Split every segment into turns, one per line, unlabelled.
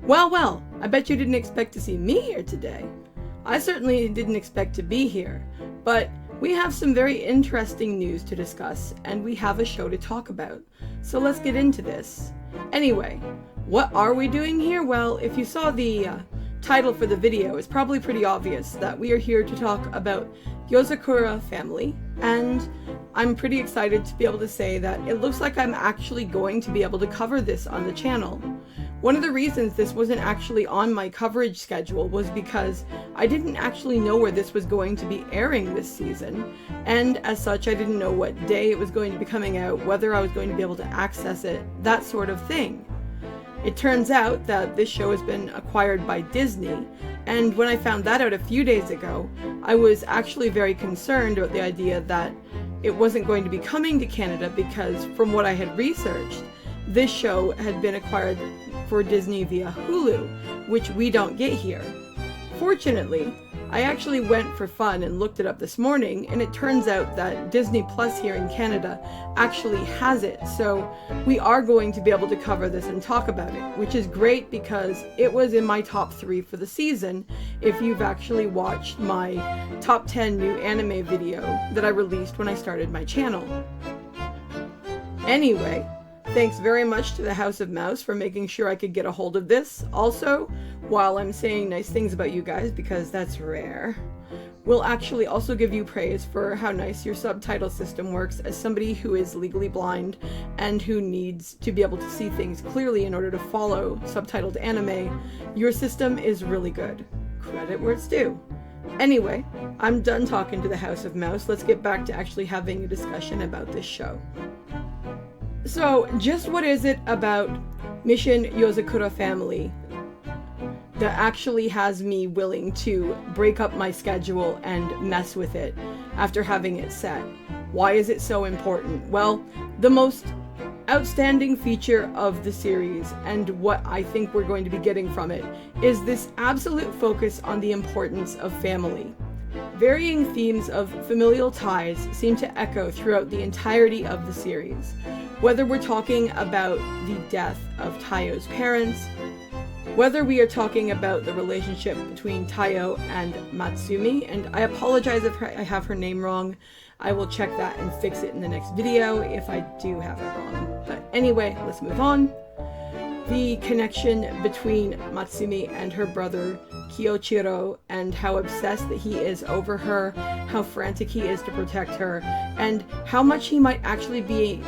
Well, I bet you didn't expect to see me here today. I certainly didn't expect to be here, but we have some very interesting news to discuss, and we have a show to talk about. So let's get into this. Anyway, what are we doing here? Well, if you saw the title for the video, it's probably pretty obvious that we are here to talk about Yozakura Family, and I'm pretty excited to be able to say that it looks like I'm actually going to be able to cover this on the channel. One of the reasons this wasn't actually on my coverage schedule was because I didn't actually know where this was going to be airing this season, and as such I didn't know what day it was going to be coming out, whether I was going to be able to access it, that sort of thing. It turns out that this show has been acquired by Disney, and when I found that out a few days ago, I was actually very concerned about the idea that it wasn't going to be coming to Canada because, from what I had researched, this show had been acquired for Disney via Hulu, which we don't get here. Fortunately, I actually went for fun and looked it up this morning, and it turns out that Disney Plus here in Canada actually has it, so we are going to be able to cover this and talk about it, which is great because it was in my top 3 for the season if you've actually watched my top 10 new anime video that I released when I started my channel. Anyway, thanks very much to the House of Mouse for making sure I could get a hold of this. Also, while I'm saying nice things about you guys, because that's rare, we'll actually also give you praise for how nice your subtitle system works. As somebody who is legally blind and who needs to be able to see things clearly in order to follow subtitled anime, your system is really good. Credit where it's due. Anyway, I'm done talking to the House of Mouse. Let's get back to actually having a discussion about this show. So, just what is it about Mission Yozakura Family that actually has me willing to break up my schedule and mess with it after having it set? Why is it so important? Well, the most outstanding feature of the series, and what I think we're going to be getting from it, is this absolute focus on the importance of family. Varying themes of familial ties seem to echo throughout the entirety of the series. Whether we're talking about the death of Taiyo's parents, whether we are talking about the relationship between Taiyo and Matsumi, and I apologize if I have her name wrong. I will check that and fix it in the next video if I do have it wrong. But anyway, let's move on. The connection between Matsumi and her brother Kiyochiro, and how obsessed that he is over her, how frantic he is to protect her, and how much he might actually be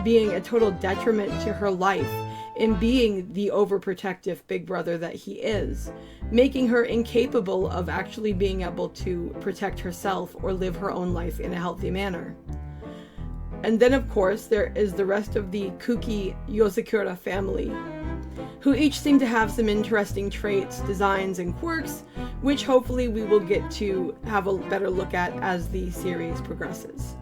being a total detriment to her life in being the overprotective big brother that he is, making her incapable of actually being able to protect herself or live her own life in a healthy manner. And then of course there is the rest of the kooky Yozakura family, who each seem to have some interesting traits, designs, and quirks, which hopefully we will get to have a better look at as the series progresses.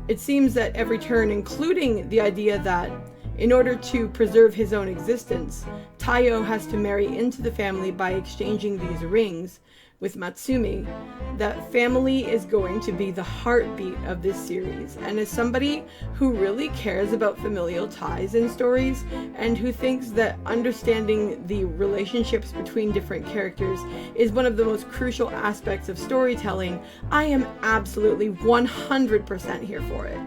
It seems that every turn, including the idea that in order to preserve his own existence, Taiyo has to marry into the family by exchanging these rings with Matsumi, that family is going to be the heartbeat of this series. And as somebody who really cares about familial ties in stories, and who thinks that understanding the relationships between different characters is one of the most crucial aspects of storytelling, I am absolutely 100% here for it.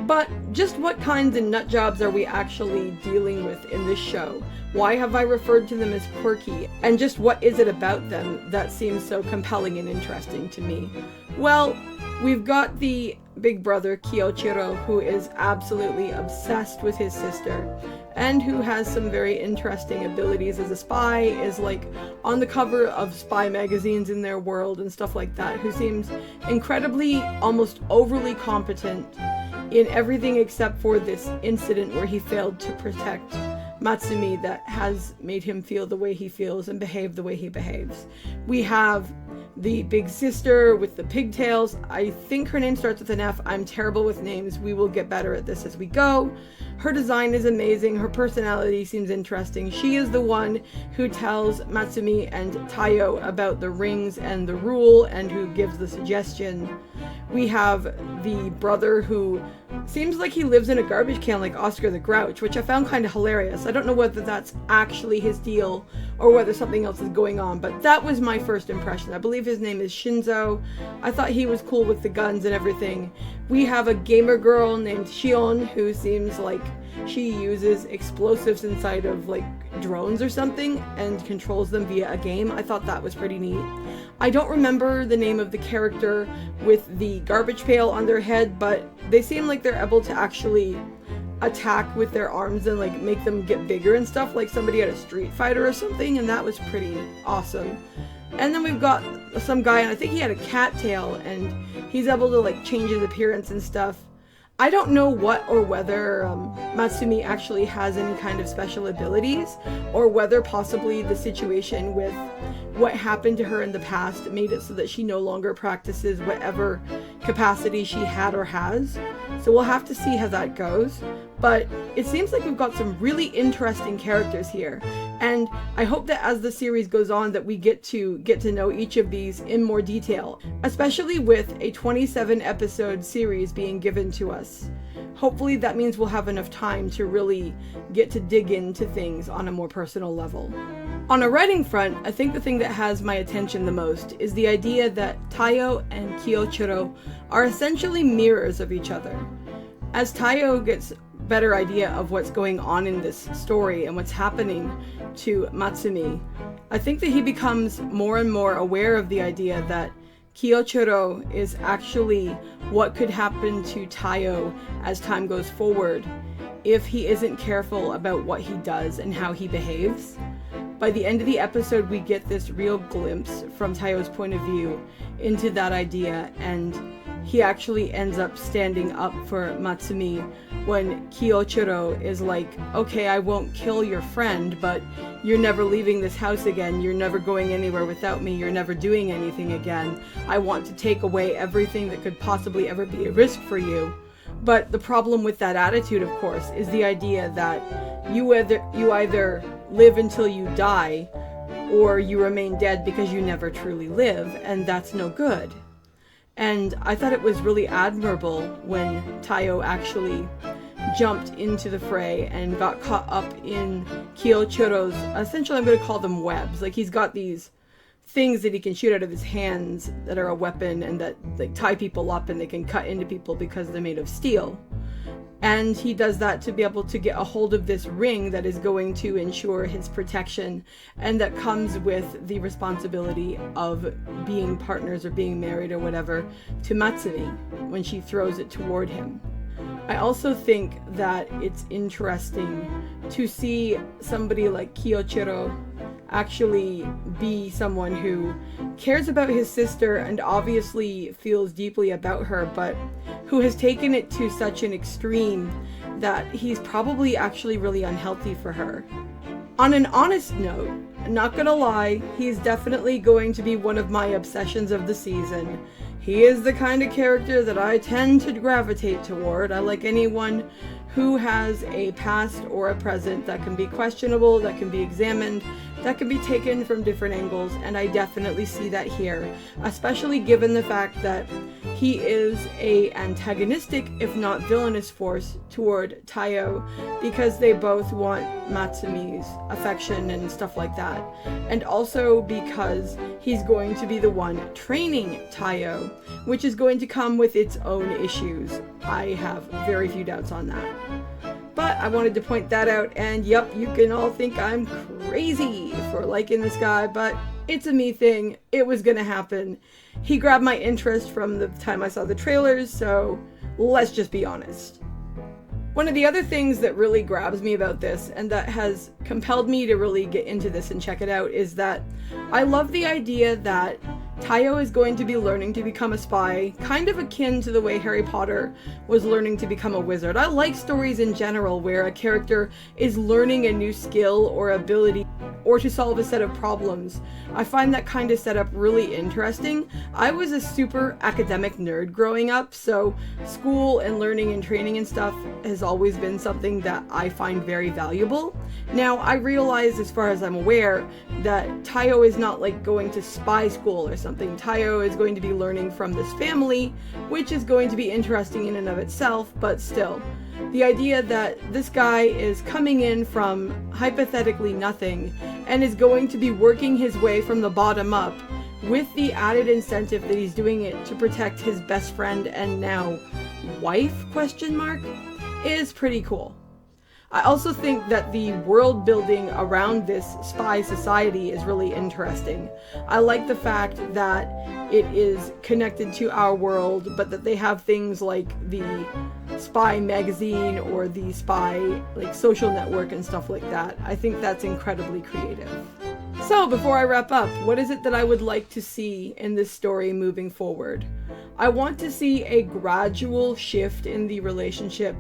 But just what kinds of nut jobs are we actually dealing with in this show? Why have I referred to them as quirky? And just what is it about them that seems so compelling and interesting to me? Well, we've got the big brother Kiyochiro, who is absolutely obsessed with his sister, and who has some very interesting abilities as a spy, is like on the cover of spy magazines in their world and stuff like that, who seems incredibly, almost overly competent in everything except for this incident where he failed to protect Matsumi that has made him feel the way he feels and behave the way he behaves. We have the big sister with the pigtails. I think her name starts with an F. I'm terrible with names. We will get better at this as we go. Her design is amazing. Her personality seems interesting. She is the one who tells Matsumi and Taiyo about the rings and the rule and who gives the suggestion. We have the brother who seems like he lives in a garbage can like Oscar the Grouch, which I found kind of hilarious. I don't know whether that's actually his deal or whether something else is going on, but that was my first impression. I believe his name is Shinzo. I thought he was cool with the guns and everything. We have a gamer girl named Shion who seems like she uses explosives inside of like drones or something and controls them via a game. I thought that was pretty neat. I don't remember the name of the character with the garbage pail on their head, but they seem like they're able to actually attack with their arms and like make them get bigger and stuff, like somebody at a Street Fighter or something, and that was pretty awesome. And then we've got some guy, and I think he had a cat tail, and he's able to like change his appearance and stuff. I don't know what or whether Matsumi actually has any kind of special abilities, or whether possibly the situation with what happened to her in the past made it so that she no longer practices whatever capacity she had or has. So we'll have to see how that goes. But it seems like we've got some really interesting characters here. And I hope that as the series goes on that we get to know each of these in more detail, especially with a 27 episode series being given to us. Hopefully that means we'll have enough time to really get to dig into things on a more personal level. On a writing front, I think the thing that has my attention the most is the idea that Taiyo and Kiyochiro are essentially mirrors of each other. As Taiyo gets better idea of what's going on in this story and what's happening to Matsumi, I think that he becomes more and more aware of the idea that Kiyochiro is actually what could happen to Taiyo as time goes forward if he isn't careful about what he does and how he behaves. By the end of the episode, we get this real glimpse from Taiyo's point of view into that idea, and he actually ends up standing up for Matsumi when Kiyochiro is like, okay, I won't kill your friend, but you're never leaving this house again, you're never going anywhere without me, you're never doing anything again. I want to take away everything that could possibly ever be a risk for you. But the problem with that attitude, of course, is the idea that you either live until you die, or you remain dead because you never truly live, and that's no good. And I thought it was really admirable when Taiyo actually jumped into the fray and got caught up in Kiyochiro's, essentially I'm going to call them webs. Like, he's got these things that he can shoot out of his hands that are a weapon and that like tie people up and they can cut into people because they're made of steel. And he does that to be able to get a hold of this ring that is going to ensure his protection, and that comes with the responsibility of being partners or being married or whatever to Matsumi when she throws it toward him. I also think that it's interesting to see somebody like Kiyochiro actually be someone who cares about his sister and obviously feels deeply about her, but who has taken it to such an extreme that he's probably actually really unhealthy for her. On an honest note, not gonna lie, he's definitely going to be one of my obsessions of the season. He is the kind of character that I tend to gravitate toward. I like anyone who has a past or a present that can be questionable, that can be examined, that can be taken from different angles, and I definitely see that here, especially given the fact that he is a antagonistic, if not villainous force toward Taiyo, because they both want Matsumi's affection and stuff like that, and also because he's going to be the one training Taiyo, which is going to come with its own issues. I have very few doubts on that. But I wanted to point that out, and yep, you can all think I'm crazy for liking this guy, but it's a me thing. It was gonna happen. He grabbed my interest from the time I saw the trailers, so let's just be honest. One of the other things that really grabs me about this, and that has compelled me to really get into this and check it out, is that I love the idea that Taiyo is going to be learning to become a spy, kind of akin to the way Harry Potter was learning to become a wizard. I like stories in general where a character is learning a new skill or ability or to solve a set of problems. I find that kind of setup really interesting. I was a super academic nerd growing up, so school and learning and training and stuff has always been something that I find very valuable. Now, I realize, as far as I'm aware, that Taiyo is not like going to spy school or something. Taiyo is going to be learning from this family, which is going to be interesting in and of itself, but still. The idea that this guy is coming in from hypothetically nothing and is going to be working his way from the bottom up with the added incentive that he's doing it to protect his best friend and now wife, is pretty cool. I also think that the world building around this spy society is really interesting. I like the fact that it is connected to our world, but that they have things like the spy magazine or the spy like social network and stuff like that. I think that's incredibly creative. So before I wrap up, what is it that I would like to see in this story moving forward? I want to see a gradual shift in the relationship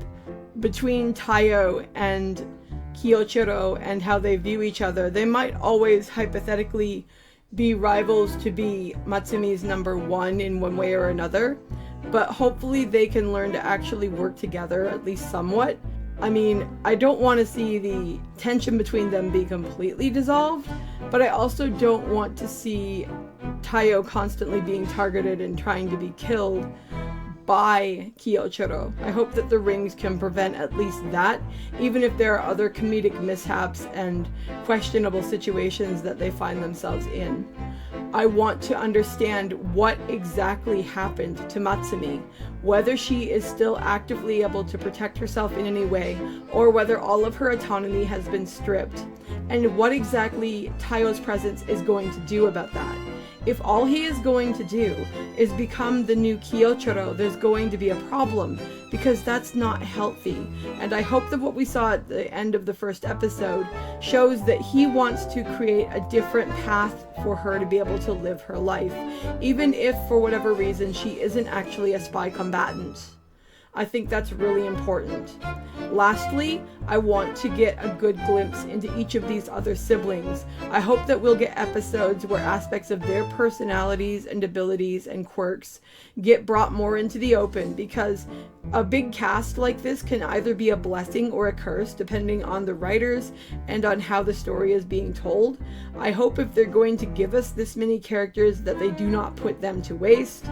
between Taiyo and Kiyochiro and how they view each other. They might always hypothetically be rivals to be Matsumi's number one in one way or another, but hopefully they can learn to actually work together, at least somewhat. I mean, I don't want to see the tension between them be completely dissolved, but I also don't want to see Taiyo constantly being targeted and trying to be killed by Kiyochiro. I hope that the rings can prevent at least that, even if there are other comedic mishaps and questionable situations that they find themselves in. I want to understand what exactly happened to Matsumi, whether she is still actively able to protect herself in any way, or whether all of her autonomy has been stripped, and what exactly Taiyo's presence is going to do about that. If all he is going to do is become the new Kiyochiro, there's going to be a problem, because that's not healthy. And I hope that what we saw at the end of the first episode shows that he wants to create a different path for her to be able to live her life, even if for whatever reason she isn't actually a spy combatant. I think that's really important. Lastly, I want to get a good glimpse into each of these other siblings. I hope that we'll get episodes where aspects of their personalities and abilities and quirks get brought more into the open, because a big cast like this can either be a blessing or a curse depending on the writers and on how the story is being told. I hope if they're going to give us this many characters that they do not put them to waste.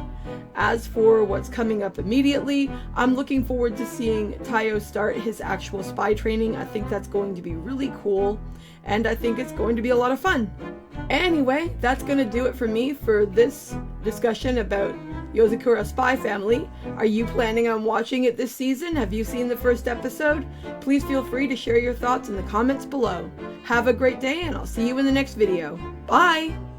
As for what's coming up immediately, I'm looking forward to seeing Taiyo start his actual spy training. I think that's going to be really cool, and I think it's going to be a lot of fun. Anyway, that's going to do it for me for this discussion about Yozakura Spy Family. Are you planning on watching it this season? Have you seen the first episode? Please feel free to share your thoughts in the comments below. Have a great day, and I'll see you in the next video. Bye!